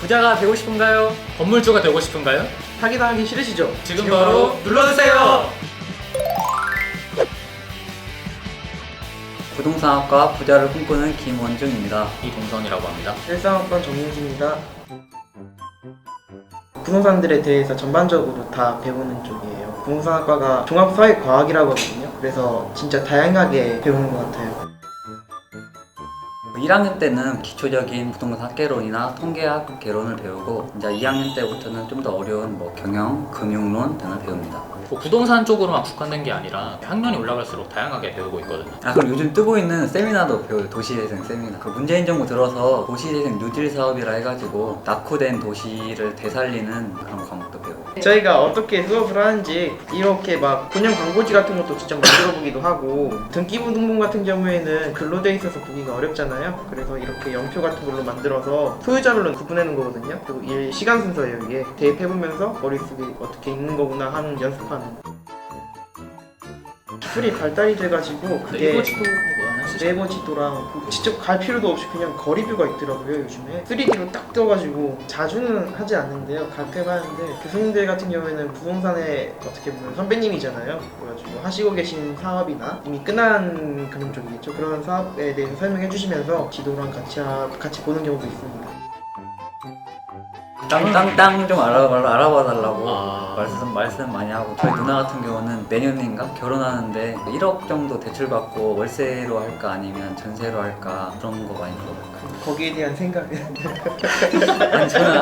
부자가 되고 싶은가요? 건물주가 되고 싶은가요? 사기당하기 싫으시죠? 지금 바로 눌러주세요! 부동산학과 부자를 꿈꾸는 김원중입니다. 이동선이라고 합니다. 일상학번 정민수입니다. 부동산들에 대해서 전반적으로 다 배우는 쪽이에요. 부동산학과가 종합사회과학이라고 하거든요. 그래서 진짜 다양하게 배우는 것 같아요. 1학년 때는 기초적인 부동산 학개론이나 통계학 개론을 배우고 이제 2학년 때부터는 좀 더 어려운 경영, 금융론 등을 배웁니다. 부동산 쪽으로만 국한된 게 아니라 학년이 올라갈수록 다양하게 배우고 있거든요. 그럼 요즘 뜨고 있는 세미나도 배워요. 도시재생 세미나. 그 문재인 정부 들어서 도시재생 뉴딜 사업이라 해가지고 낙후된 도시를 되살리는 그런 과목도 배우고. 저희가 어떻게 수업을 하는지 이렇게 막 본연 광고지 같은 것도 직접 만들어 보기도 하고 등기부등본 같은 경우에는 글로 돼 있어서 보기가 어렵잖아요. 그래서 이렇게 연표 같은 걸로 만들어서 소유자별로 구분하는 거거든요. 그리고 일 시간 순서예요. 이게 대입해보면서 머릿속에 어떻게 있는 거구나 하는 연습하는. 기술이 발달이 돼가지고 그게 네이버 지도랑 직접 갈 필요도 없이 그냥 거리뷰가 있더라고요. 요즘에 3D로 딱 떠가지고 자주는 하지 않는데요. 가끔 하는데 교수님들 같은 경우에는 부동산에 어떻게 보면 선배님이잖아요. 그래가지고 하시고 계신 사업이나 이미 끝난 그런 쪽이겠죠. 그런 사업에 대해서 설명해 주시면서 지도랑 같이 보는 경우도 있습니다. 땅 좀 알아봐 달라고 아. 말씀 많이 하고, 저희 누나 같은 경우는 내년인가 결혼하는데 1억 정도 대출받고 월세로 할까 아니면 전세로 할까 그런 거 많이 물어봐요. 거기에 대한 생각은 아니 저는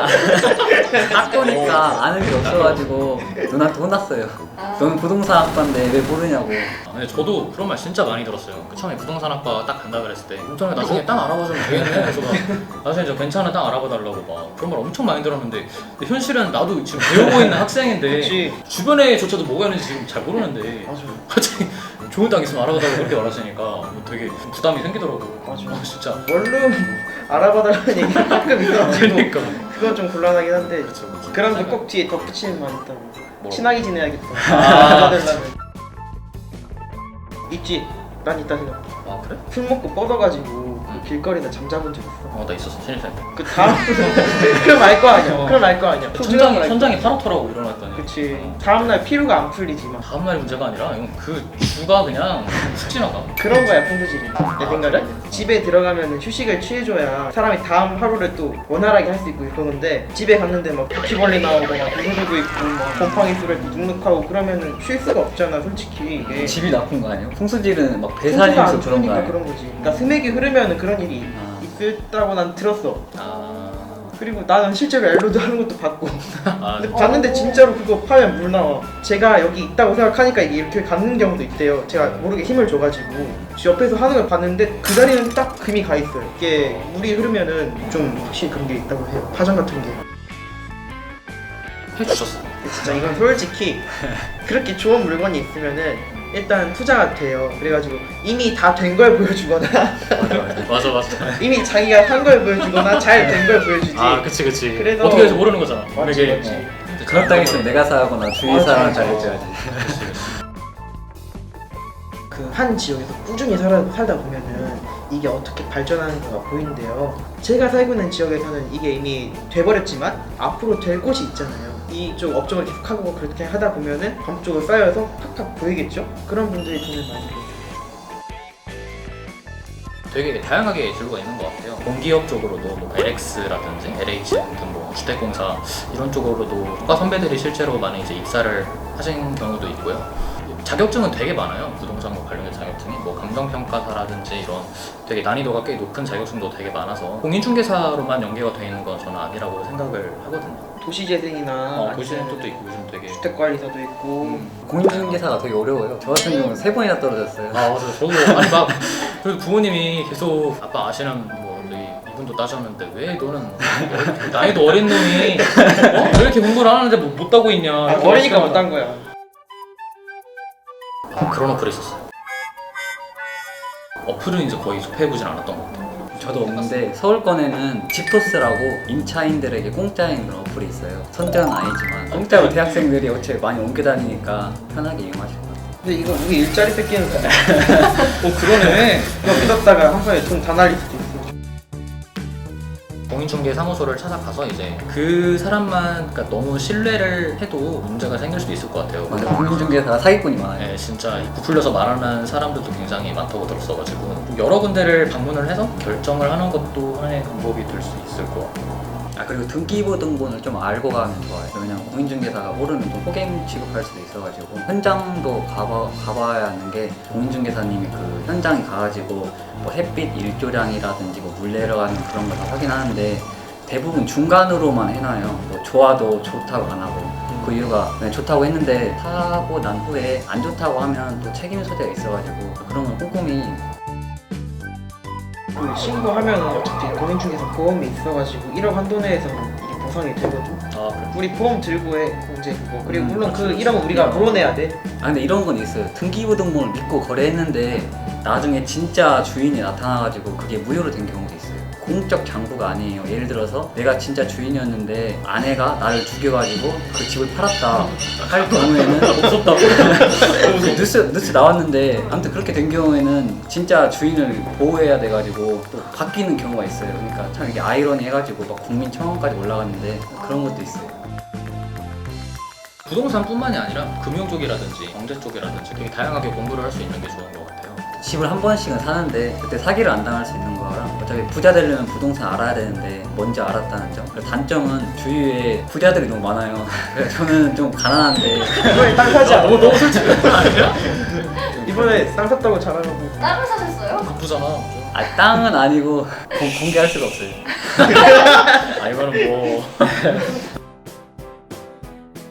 학교니까 아는 게 없어가지고 누나한테 혼났어요. 너는 부동산 학과인데 왜 모르냐고. 근데 저도 그런 말 진짜 많이 들었어요. 처음에 부동산학과 딱 간다 그랬을 때 인터넷 나중에 땅 알아봐주면 되겠네. 그래서 막 나중에 저 괜찮은 땅 알아봐달라고 막 그런 말 엄청 많이 들었는데, 근데 현실은 나도 지금 배우고 있는 학생인데 그치. 주변에조차도 뭐가 있는지 지금 잘 모르는데 맞아요. 갑자기 좋은 땅 있으면 알아봐달라고 그렇게 말하시니까 되게 좀 부담이 생기더라고요. 맞아요. 진짜. 원룸 알아봐달라는 얘기가 가끔 있어가지고 그러니까. 그건 좀 곤란하긴 한데 그쵸. 그럼도 꼭 뒤에 덧붙이는 말 있다고. 뭐라고? 친하게 지내야겠다. 아. 알아달라는. 있지. 난 있다 생각해. 아 그래? 술 먹고 뻗어가지고 그 길거리나 잠자본 적 있어. 나 있었어 신입생 때. 그 다음 그럼 알 거 아니야. 그럼 알 거 아니야. 천장이 파랗더라고 일어났더니. 그치. 다음날 피로가 안 풀리지 막. 다음날이 문제가 아니라 이건 그 주가 그냥 훅 지나가. 그런 거야 풍부질이. 내 생각에. 그래? 집에 들어가면 휴식을 취해줘야 사람이 다음 하루를 또 원활하게 할 수 있고 그러는데, 집에 갔는데 막 바퀴벌레 나오고 막 구슬도 있고 막 곰팡이 술에 눅눅하고 그러면은 쉴 수가 없잖아 솔직히. 이게 집이 나쁜 거 아니에요? 풍수질은 막 배산임수 안 그런 거 풀리니까 아니에요? 그런 거지. 그러니까 스맥이 흐르면은 그런 일이 아. 있었다고 난 들었어. 아. 그리고 나는 실제로 엘로드 하는 것도 봤고. 아. 근데 봤는데 진짜로 그거 파면 물 나와. 제가 여기 있다고 생각하니까 이게 이렇게 가는 경우도 있대요. 제가 모르게 힘을 줘가지고 옆에서 하는 걸 봤는데 그 자리는 딱 금이 가 있어요. 이게 물이 흐르면은 좀 확실히 그런 게 있다고 해요. 파전 같은 게. 해주셨어. 진짜 이건 솔직히 그렇게 좋은 물건이 있으면은 일단 투자가 돼요. 그래가지고 이미 다 된 걸 보여주거나 맞아. 이미 자기가 산 걸 보여주거나 잘 된 걸 보여주지. 아 그치. 그래서- 어떻게 될지 모르는 거잖아. 맞지, 이게 맞지. 그런 땅 있으면 내가 사거나 주위 맞아, 사람한테 맞아. 알려줘야지. 그 한 지역에서 꾸준히 살다 보면은 이게 어떻게 발전하는가가 보이는데요. 제가 살고 있는 지역에서는 이게 이미 돼버렸지만 앞으로 될 곳이 있잖아요. 이쪽 업종을 계속하고 그렇게 하다 보면은 반복적으로 쌓여서 팍팍 보이겠죠? 그런 분들이 돈을 많이 벌어요. 되게 다양하게 진로가 있는 것 같아요. 공기업 쪽으로도 뭐 LX라든지 LH 같은 뭐 주택공사 이런 쪽으로도 과 선배들이 실제로 많이 이제 입사를 하신 경우도 있고요. 자격증은 되게 많아요. 부동산과 관련된 자격증이 뭐 감정평가사라든지 이런 되게 난이도가 꽤 높은 자격증도 되게 많아서 공인중개사로만 연계가 되어 있는 건 저는 아니라고 생각을 하거든요. 도시재생이나 도시는 아니면 또 있고 요즘 되게 주택관리사도 있고 공인중개사가 되게 어려워요. 저 같은 경우는 3번이나 떨어졌어요. 아 맞아요. 저도 아니 막 그래도 부모님이 계속 아빠 아시는 뭐 이분도 따졌는데 왜 너는 나이도 어린 놈이 왜 이렇게 공부를 하는데 뭐 못 따고 있냐. 이렇게 어리니까 하시더라고요. 못한 거야. 그런 어플이 있었어요. 어플은 이제 거의 접해보진 않았던 것 같아요. 저도 없는데 서울권에는 집토스라고 임차인들에게 공짜인 그런 어플이 있어요. 선전은 아니지만 공짜로 대학생들이 어차피 많이 옮겨 다니니까 편하게 이용하실 것 같아요. 근데 이거 우리 일자리 뺏기는 거야. 그러네. 이거 믿었다가 한 번에 돈 다 날릴 수도 있어. 공인중개 사무소를 찾아가서 이제 그 사람만 그러니까 너무 신뢰를 해도 문제가 생길 수도 있을 것 같아요. 맞아, 공인중개사가 사기꾼이 많아요. 네, 진짜 부풀려서 말하는 사람들도 굉장히 많다고 들었어가지고 여러 군데를 방문을 해서 결정을 하는 것도 하나의 방법이 될 수 있을 것 같아요. 아, 그리고 등기부 등본을 좀 알고 가면 좋아요. 왜냐면 공인중개사가 모르면 좀 호갱 취급할 수도 있어가지고 현장도 가봐야 하는 게 공인중개사님이 그 현장에 가가지고 뭐 햇빛 일조량이라든지 뭐 물 내려가는 그런 거 다 확인하는데 대부분 중간으로만 해놔요. 뭐 좋아도 좋다고 안 하고. 그 이유가 그냥 좋다고 했는데 사고 난 후에 안 좋다고 하면 또 책임 소재가 있어가지고 그런 걸 꼼꼼히. 그 신고하면 어차피 공인중개사 보험이 있어가지고 1억 한도 내에서 이게 보상이 되거든. 아, 그래. 우리 보험 들고 해 공제 그거. 그리고 물론 그 1억은 우리가 물어내야 돼. 아 근데 이런 건 있어요. 등기부 등본을 믿고 거래했는데 나중에 진짜 주인이 나타나가지고 그게 무효로 된 경우도 있어요. 공적 장부가 아니에요. 예를 들어서 내가 진짜 주인이었는데 아내가 나를 죽여가지고 그 집을 팔았다 할 경우에는 무섭다고? 뉴스 나왔는데 아무튼 그렇게 된 경우에는 진짜 주인을 보호해야 돼가지고 또 바뀌는 경우가 있어요. 그러니까 참 이게 아이러니해가지고 막 국민 청원까지 올라갔는데 그런 것도 있어요. 부동산뿐만이 아니라 금융 쪽이라든지 경제 쪽이라든지 되게 다양하게 공부를 할 수 있는 게 좋은 것 같아요. 집을 한 번씩은 사는데 그때 사기를 안 당할 수 있는 거랑 어차피 부자 되려면 부동산 알아야 되는데 먼저 알았다는 점. 그리고 단점은 주위에 부자들이 너무 많아요. 그래서 저는 좀 가난한데 이번에 땅 사지 않아? 너무 솔직해. 아니야? 이번에 땅 샀다고 자랑하고. 땅을 사셨어요? 바쁘잖아. 아, 땅은 아니고 공개할 수가 없어요. 아, 이거는 뭐.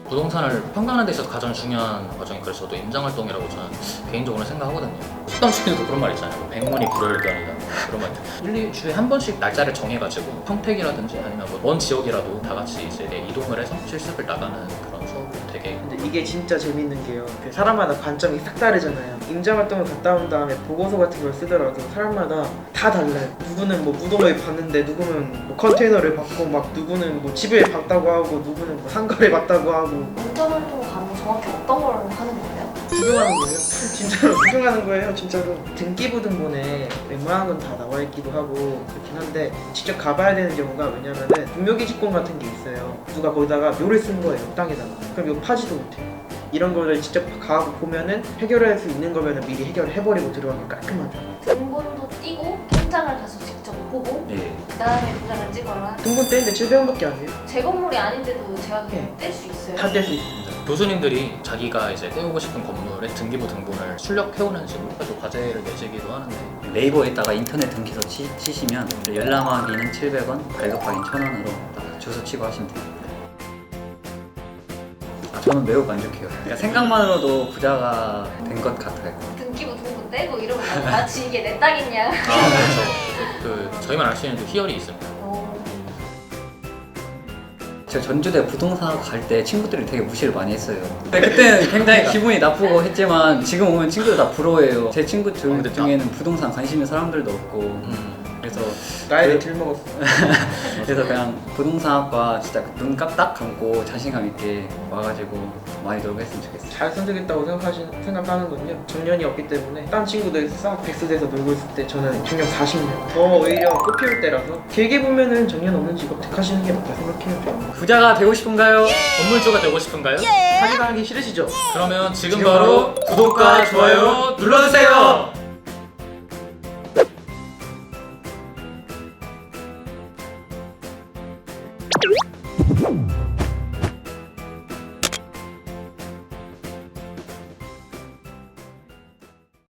부동산을 평가하는 데 있어서 가장 중요한 과정이 그래서 저도 임장활동이라고 저는 개인적으로 생각하거든요. 속담식에도 그런 말 있잖아요. 뭐 백문이 불여일견이다 그런 말. 1, 2주에 한 번씩 날짜를 정해가지고 평택이라든지 아니면 뭐 먼 지역이라도 다 같이 이제 이동을 해서 실습을 나가는 그런 수업을 되게. 근데 이게 진짜 재밌는 게요. 그 사람마다 관점이 싹 다르잖아요. 임장활동을 갔다 온 다음에 보고서 같은 걸 쓰더라도 사람마다 다 달라요. 누구는 뭐 무덤을 봤는데 누구는 뭐 컨테이너를 봤고 막 누구는 뭐 집을 봤다고 하고 누구는 뭐 상가를 봤다고 하고. 운전활동 가면 정확히 어떤 걸 하는 거예요? 구경하는 거예요. 진짜로 구경하는 거예요. 진짜로. 등기부 등본에 웬만한 건 다 나와 있기도 하고 그렇긴 한데 직접 가봐야 되는 경우가 왜냐면은 분묘기지권 같은 게 있어요. 누가 거기다가 묘를 쓴 거예요. 땅에다가. 그럼 이거 파지도 못해요. 이런 거를 직접 가고 보면은 해결할 수 있는 거면은 미리 해결을 해버리고 들어가면 깔끔하죠. 등본도 띄고 현장을 가서 직접 보고 예. 그 다음에 도장을 찍어라. 등본 떼는데 700원밖에 안 해요. 제 건물이 아닌데도 제가 그냥 뗄 수 있어요. 다 뗄 수 있습니다. 교수님들이 자기가 이제 떼우고 싶은 건물의 등기부 등본을 출력해오는 식으로 해서 과제를 내시기도 하는데 네이버에다가 인터넷 등기소 치시면 열람하기는 700원, 발급하기는 1,000원으로 딱 주소 치고 하시면 됩니다. 아, 저는 매우 만족해요. 그러니까 생각만으로도 부자가 된 것 같아요. 등기부 등본 떼고 이러면 마치 이게 내 땅이냐. 그 저희만 알 수 있는 그 희열이 있습니다. 제가 전주대 부동산 갈 때 친구들이 되게 무시를 많이 했어요. 근데 그때는 굉장히 기분이 나쁘고 했지만 지금 오면 친구들 다 부러워해요. 제 친구 근데 중에는 부동산 관심 있는 사람들도 없고 그래서 나이를 들 먹었어. 그래서 그냥 부동산학과 진짜 눈 딱 감고 자신감 있게 와가지고 많이 놀고 했으면 좋겠어요. 잘 선택했다고 생각하는군요. 정년이 없기 때문에 딴 친구들 싹 백수돼서 놀고 있을 때 저는 정년 40년 더 오히려 꽃피울 때라서 길게 보면은 정년 없는 직업 택하시는 게 맞다 생각해요. 부자가 되고 싶은가요? 건물주가 되고 싶은가요? 사기당하기 싫으시죠? 그러면 지금 바로 구독과 좋아요 눌러주세요.